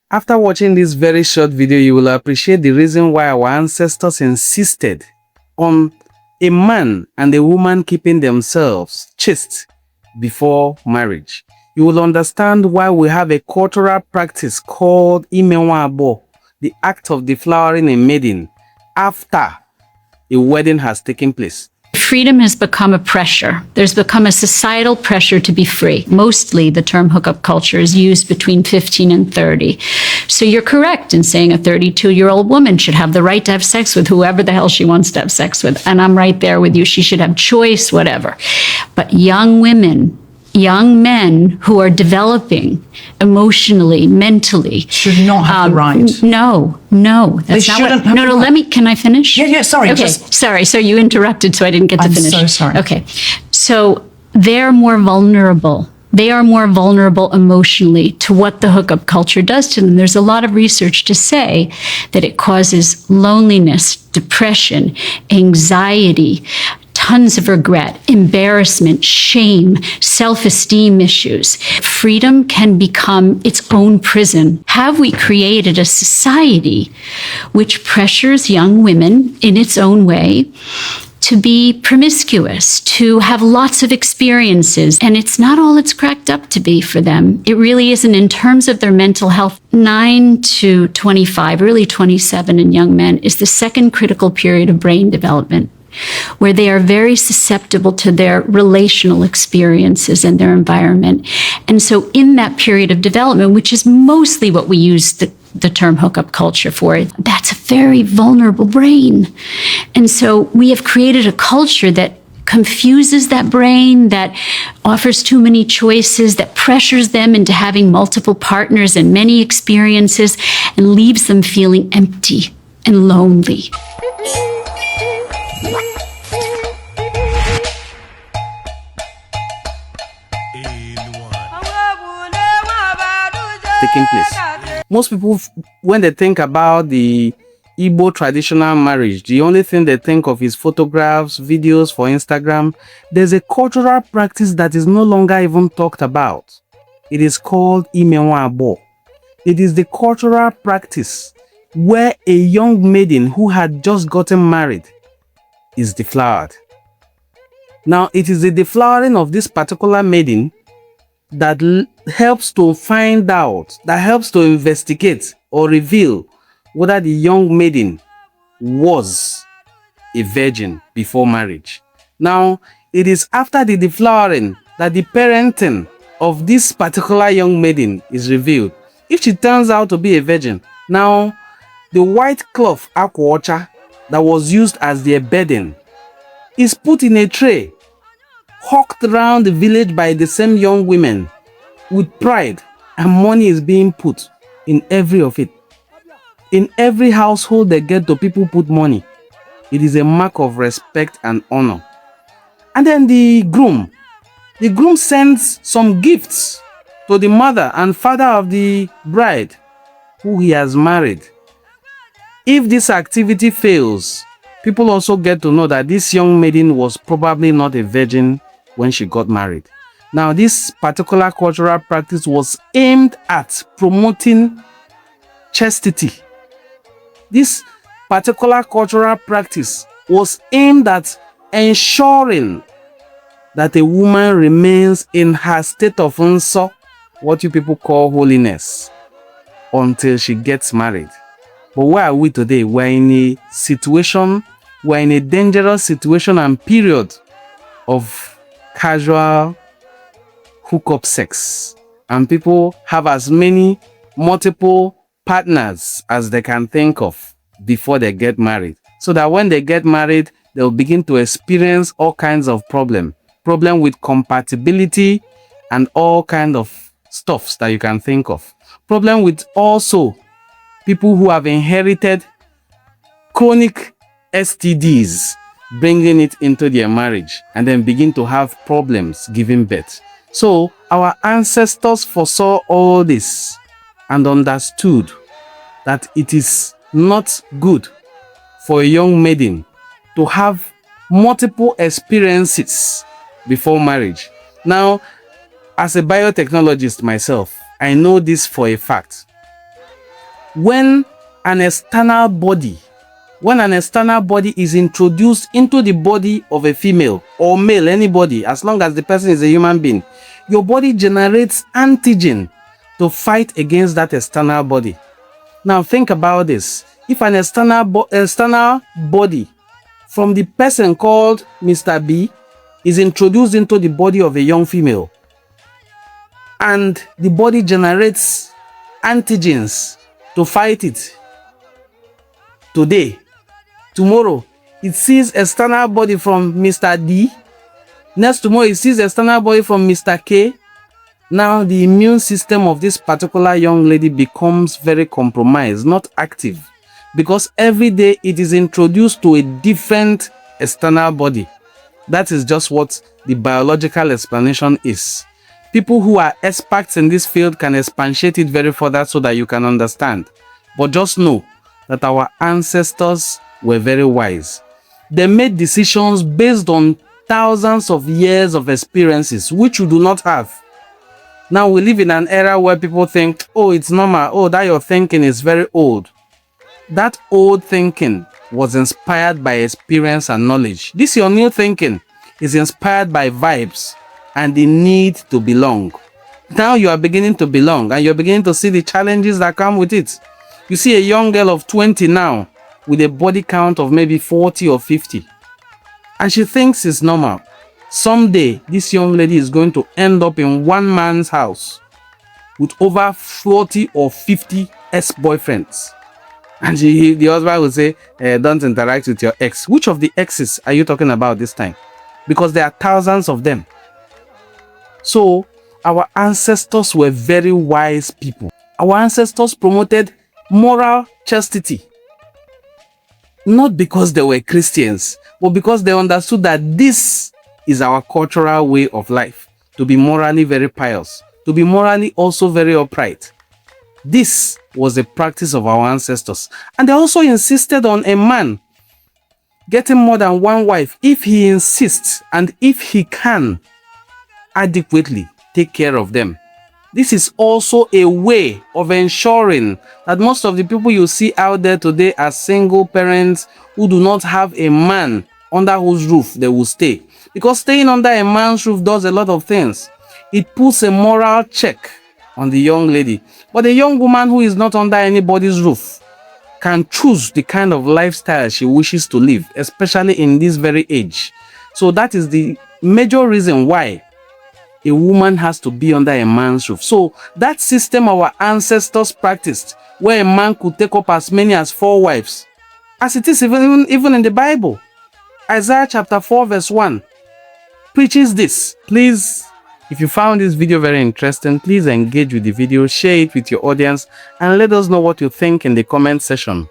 After watching this very short video, you will appreciate the reason why our ancestors insisted on a man and a woman keeping themselves chaste before marriage. You will understand why we have a cultural practice called Imenwabo, the act of deflowering a maiden after a wedding has taken place. Freedom has become a pressure. There's become a societal pressure to be free. Mostly the term hookup culture is used between 15 and 30. So you're correct in saying a 32-year-old woman should have the right to have sex with whoever the hell she wants to have sex with. And I'm right there with you. She should have choice, whatever. But young women, young men who are developing emotionally, mentally should not have the right. No, that's not what. No, can I finish? Yeah, sorry. Okay, sorry. So you interrupted, so I didn't get to finish. I'm so sorry. Okay. So they're more vulnerable. They are more vulnerable emotionally to what the hookup culture does to them. There's a lot of research to say that it causes loneliness, depression, anxiety, tons of regret, embarrassment, shame, self-esteem issues. Freedom can become its own prison. Have we created a society which pressures young women in its own way to be promiscuous, to have lots of experiences, and it's not all it's cracked up to be for them. It really isn't in terms of their mental health. 9 to 25, early 27 in young men is the second critical period of brain development, where they are very susceptible to their relational experiences and their environment. And so in that period of development, which is mostly what we use the term hookup culture for, that's a very vulnerable brain. And so we have created a culture that confuses that brain, that offers too many choices, that pressures them into having multiple partners and many experiences, and leaves them feeling empty and lonely. Taking place. Most people, when they think about the Igbo traditional marriage, the only thing they think of is photographs, videos for Instagram. There's a cultural practice that is no longer even talked about. It is called Imenwabo. It is the cultural practice where a young maiden who had just gotten married is deflowered. Now, it is the deflowering of this particular maiden that helps to find out, that helps to investigate or reveal whether the young maiden was a virgin before marriage. Now, it is after the deflowering that the parenting of this particular young maiden is revealed. If she turns out to be a virgin, now the white cloth akwacha that was used as their bedding is put in a tray, hawked around the village by the same young women with pride, and money is being put in every of it. In every household they get to, people put money. It is a mark of respect and honor. And then the groom sends some gifts to the mother and father of the bride who he has married. If this activity fails, people also get to know that this young maiden was probably not a virgin when she got married. Now, this particular cultural practice was aimed at promoting chastity. This particular cultural practice was aimed at ensuring that a woman remains in her state of unso, what you people call holiness, until she gets married. But where are we today? We're in a situation, we're in a dangerous situation and period of casual hookup sex, and people have as many multiple partners as they can think of before they get married, so that when they get married they'll begin to experience all kinds of problem with compatibility and all kind of stuffs that you can think of, problem with also people who have inherited chronic STDs, bringing it into their marriage, and then begin to have problems giving birth. So our ancestors foresaw all this and understood that it is not good for a young maiden to have multiple experiences before marriage. Now, as a biotechnologist myself, I know this for a fact. when an external body is introduced into the body of a female or male, anybody, as long as the person is a human being, your body generates antigen to fight against that external body. Now think about this. If an external body from the person called Mr. B is introduced into the body of a young female, and the body generates antigens to fight it today, tomorrow it sees external body from Mr. D, next tomorrow it sees external body from Mr. K. Now the immune system of this particular young lady becomes very compromised, not active, because every day it is introduced to a different external body. That is just what the biological explanation is. People who are experts in this field can expatiate it very further so that you can understand. But just know that our ancestors were very wise. They made decisions based on thousands of years of experiences, which you do not have. Now we live in an era where people think, oh, it's normal, oh, that your thinking is very old. That old thinking was inspired by experience and knowledge. This your new thinking is inspired by vibes and the need to belong. Now you are beginning to belong and you're beginning to see the challenges that come with it. You see a young girl of 20 now with a body count of maybe 40 or 50, and she thinks it's normal. Someday, this young lady is going to end up in one man's house with over 40 or 50 ex-boyfriends. And the husband will say, don't interact with your ex. Which of the exes are you talking about this time? Because there are thousands of them. So, our ancestors were very wise people. Our ancestors promoted moral chastity. Not because they were Christians, but because they understood that this is our cultural way of life, to be morally very pious, to be morally also very upright. This was a practice of our ancestors. And they also insisted on a man getting more than one wife if he insists and if he can adequately take care of them. This is also a way of ensuring that most of the people you see out there today are single parents who do not have a man under whose roof they will stay. Because staying under a man's roof does a lot of things. It puts a moral check on the young lady. But a young woman who is not under anybody's roof can choose the kind of lifestyle she wishes to live, especially in this very age. So that is the major reason why a woman has to be under a man's roof. So that system our ancestors practiced, where a man could take up as many as 4 wives, as it is even in the Bible. Isaiah chapter 4 verse 1 preaches this. Please, if you found this video very interesting, please engage with the video, share it with your audience, and let us know what you think in the comment section.